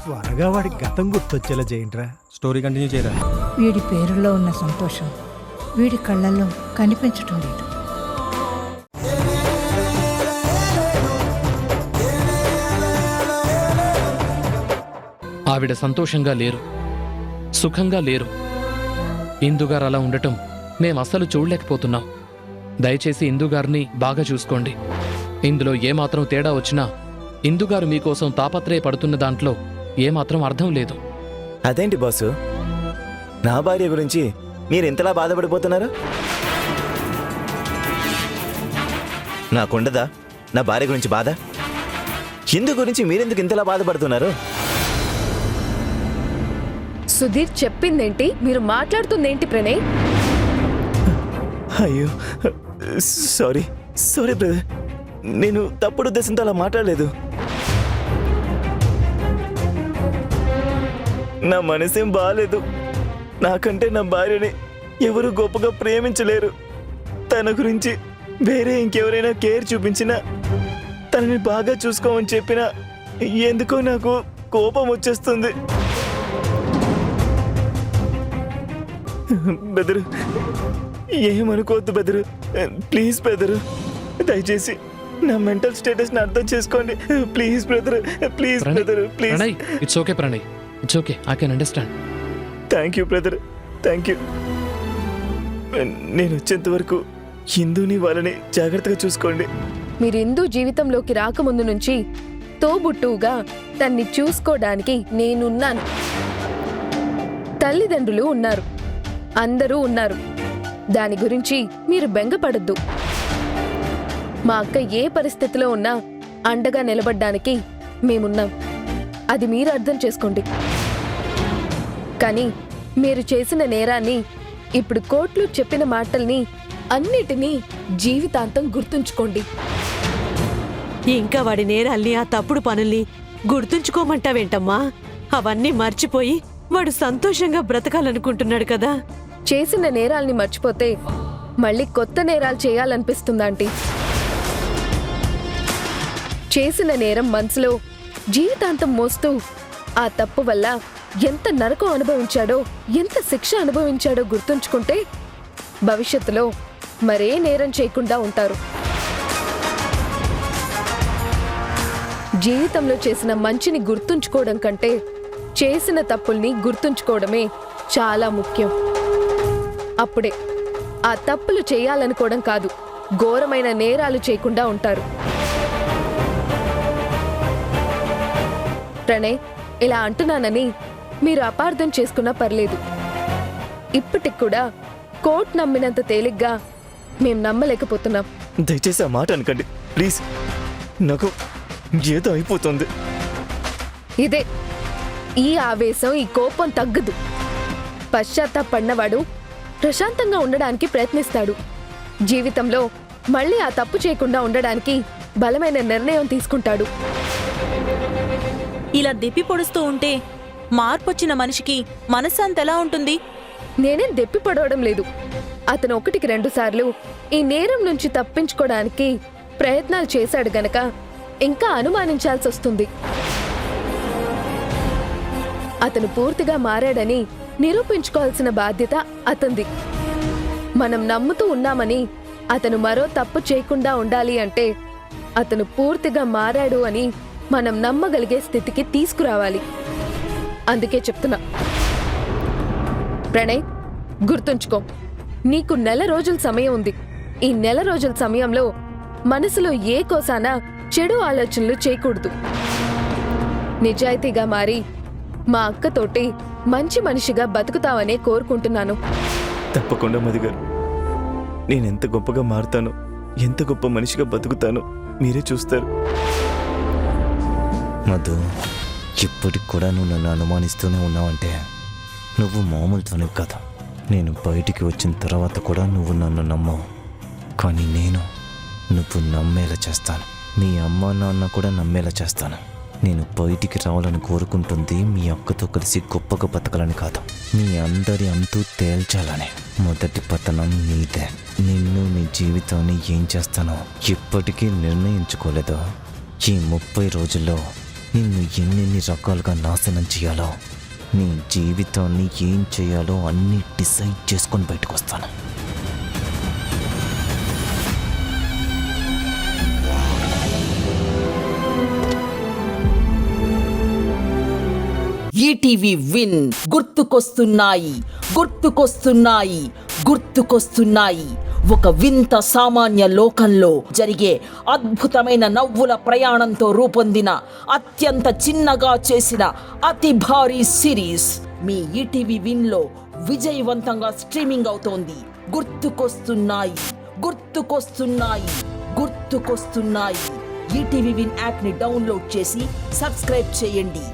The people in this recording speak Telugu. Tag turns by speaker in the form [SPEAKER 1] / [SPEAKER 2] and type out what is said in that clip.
[SPEAKER 1] త్వరగా వాడి గతం గుర్తొచ్చేలా చేయండిరా.
[SPEAKER 2] స్టోరీ కంటిన్యూ చేయరా.
[SPEAKER 3] వీడి పేరులో ఉన్న సంతోషం వీడి కళ్ళల్లో కనిపించటం లేదు.
[SPEAKER 4] ఆవిడ సంతోషంగా లేరు, సుఖంగా లేరు. ఇందుగారు అలా ఉండటం మేమస్సలు చూడలేకపోతున్నాం. దయచేసి ఇందుగారిని బాగా చూసుకోండి. ఇందులో ఏమాత్రం తేడా వచ్చినా ఇందుగారు మీకోసం తాపత్రయపడుతున్న దాంట్లో ఏమాత్రం అర్థం లేదు.
[SPEAKER 5] అదేంటి బాసు, నా భార్య గురించి మీరు ఇంతలా బాధపడిపోతున్నారు? నాకుండదా నా భార్య గురించి బాధ? ఇందు గురించి మీరెందుకు ఇంతలా బాధపడుతున్నారు?
[SPEAKER 6] సుధీర్ చెప్పిందేంటి, మీరు మాట్లాడుతుందేంటి ప్రణయ్?
[SPEAKER 5] అయ్యో సారీ సారీ బ్రదర్, నేను తప్పుడు ఉద్దేశంతో అలా మాట్లాడలేదు. నా మనసేం బాగాలేదు. నాకంటే నా భార్యని ఎవరు గొప్పగా ప్రేమించలేరు. తన గురించి వేరే ఇంకెవరైనా కేర్ చూపించినా, తనని బాగా చూసుకోమని చెప్పినా ఎందుకో నాకు కోపం వచ్చేస్తుంది. బెదరు, ఏమనుకోవద్దు బెదరు, ప్లీజ్ బెదరు, దయచేసి నా మెంటల్ స్టేటస్ని అర్థం చేసుకోండి. Please brother, please brother, please.
[SPEAKER 4] Pranay, it's okay Pranay, it's okay, I can understand.
[SPEAKER 5] Thank you brother, thank you. నేను వచ్చేంత వరకు హిందూని వాళ్ళని జాగ్రత్తగా చూసుకోండి.
[SPEAKER 6] మీరు హిందూ జీవితంలోకి రాకముందు నుంచి తోబుట్టువుగా తన్ని చూసుకోవడానికి నేనున్నాను. తల్లిదండ్రులు ఉన్నారు, అందరూ ఉన్నారు. దాని గురించి మీరు బెంగపడద్దు. మా అక్క ఏ పరిస్థితిలో ఉన్నా అండగా నిలబడ్డానికి మేమున్నాం. అది మీరు అర్థం చేసుకోండి. కానీ మీరు చేసిన నేరాన్ని, ఇప్పుడు కోర్టులో చెప్పిన మాటల్ని అన్నిటినీ జీవితాంతం గుర్తుంచుకోండి.
[SPEAKER 7] ఇంకా వాడి నేరాల్ని, ఆ తప్పుడు పనుల్ని గుర్తుంచుకోమంటావేంటమ్మా? అవన్నీ మర్చిపోయి వాడు సంతోషంగా బ్రతకాలనుకుంటున్నాడు కదా.
[SPEAKER 6] చేసిన నేరాల్ని మర్చిపోతే మళ్ళీ కొత్త నేరాలు చేయాలనిపిస్తుందాంటీ? చేసిన నేరం మనసులో జీవితాంతం మోస్తూ ఆ తప్పు వల్ల ఎంత నరకం అనుభవించాడో, ఎంత శిక్ష అనుభవించాడో గుర్తుంచుకుంటే భవిష్యత్తులో మరే నేరం చేయకుండా ఉంటారు. జీవితంలో చేసిన మంచిని గుర్తుంచుకోవడం కంటే చేసిన తప్పుల్ని గుర్తుంచుకోవడమే చాలా ముఖ్యం. అప్పుడే ఆ తప్పులు చేయాలనుకోవడం కాదు, ఘోరమైన నేరాలు చేయకుండా ఉంటారు. ప్రణయ్, ఇలా అంటున్నానని మీరు అపార్థం చేసుకున్నా పర్లేదు. ఇప్పటికి కూడా కోర్టు నమ్మినంత తేలిగ్గా మేం నమ్మలేకపోతున్నాం.
[SPEAKER 5] దయచేసి ఆ మాట అనకండి ప్లీజ్, నాకు ఏదో అయిపోతుంది.
[SPEAKER 6] ఇదే ఈ ఆవేశం, ఈ కోపం తగ్గదు. పశ్చాత్తాపడినవాడు ప్రశాంతంగా ఉండడానికి ప్రయత్నిస్తాడు. జీవితంలో మళ్ళీ ఆ తప్పు చేయకుండా ఉండడానికి బలమైన నిర్ణయం తీసుకుంటాడు.
[SPEAKER 8] ఇలా దెప్పి పొడుస్తూ ఉంటే మార్పొచ్చిన మనిషికి మనశ్శాంతి ఎలా ఉంటుంది?
[SPEAKER 6] నేనేం దెప్పి పడవడం లేదు. అతను 1కి 2 సార్లు ఈ నేరం నుంచి తప్పించుకోవడానికి ప్రయత్నాలు చేశాడు గనక ఇంకా అనుమానించాల్సి వస్తుంది. అతను పూర్తిగా మారాడని నిరూపించుకోవాల్సిన బాధ్యత అతనిది. మనం నమ్ముతూ ఉన్నామని అతను మరో తప్పు చేయకుండా ఉండాలి అంటే అతను పూర్తిగా మారాడు అని మనం నమ్మగలిగే స్థితికి తీసుకురావాలి. అందుకే చెప్తున్నా ప్రణయ్, గుర్తుంచుకో, నీకు 1 నెల రోజుల సమయం ఉంది. ఈ 1 నెల రోజుల సమయంలో మనసులో ఏ కోసాన చెడు ఆలోచనలు చేయకూడదు. నిజాయితీగా మారి మా అక్కతోటి మంచి మనిషిగా బతుకుతావనే కోరుకుంటున్నాను.
[SPEAKER 5] తప్పకుండా మధు గారు, నేనెంత గొప్పగా మారుతానో, ఎంత గొప్ప మనిషిగా బతుకుతానో మీరే చూస్తారు. మధు, ఇప్పటికి కూడా నువ్వు నన్ను అనుమానిస్తూనే ఉన్నావంటే నువ్వు మామూలుతోనే కదా. నేను బయటికి వచ్చిన తర్వాత కూడా నువ్వు నన్ను నమ్మవు, కానీ నేను నువ్వు నమ్మేలా చేస్తాను. మీ అమ్మ నాన్న కూడా నమ్మేలా చేస్తాను. నేను బయటికి రావాలని కోరుకుంటుంది మీ అక్కతో కలిసి గొప్పగా బతకాలని కాదు, మీ అందరి అంతూ తేల్చాలని. మొదటి పతనం నీదే. నిన్ను, నీ జీవితాన్ని ఏం చేస్తానో ఇప్పటికీ నిర్ణయించుకోలేదా? ఈ 30 రోజుల్లో నిన్ను ఎన్నెన్ని రకాలుగా నాశనం చేయాలో, నీ జీవితాన్ని ఏం చేయాలో అన్నీ డిసైడ్ చేసుకొని బయటకు వస్తాను.
[SPEAKER 2] ఈటీవీ విన్ గుర్తుకొస్తున్నాయి, గుర్తుకొస్తున్నాయి, గుర్తుకొస్తున్నాయి. ఒక వింత సామాన్య లోకంలో జరిగే అద్భుతమైన నవ్వుల ప్రయాణంతో రూపొందిన అత్యంత చిన్నగా చేసిన అతి భారీ సిరీస్ మీ ఈటీవీ విన్లో విజయవంతంగా స్ట్రీమింగ్ అవుతోంది. గుర్తుకొస్తున్నాయి, గుర్తుకొస్తున్నాయి, గుర్తుకొస్తున్నాయి. ఈటీవీ విన్ యాప్ని డౌన్లోడ్ చేసి సబ్స్క్రైబ్ చేయండి.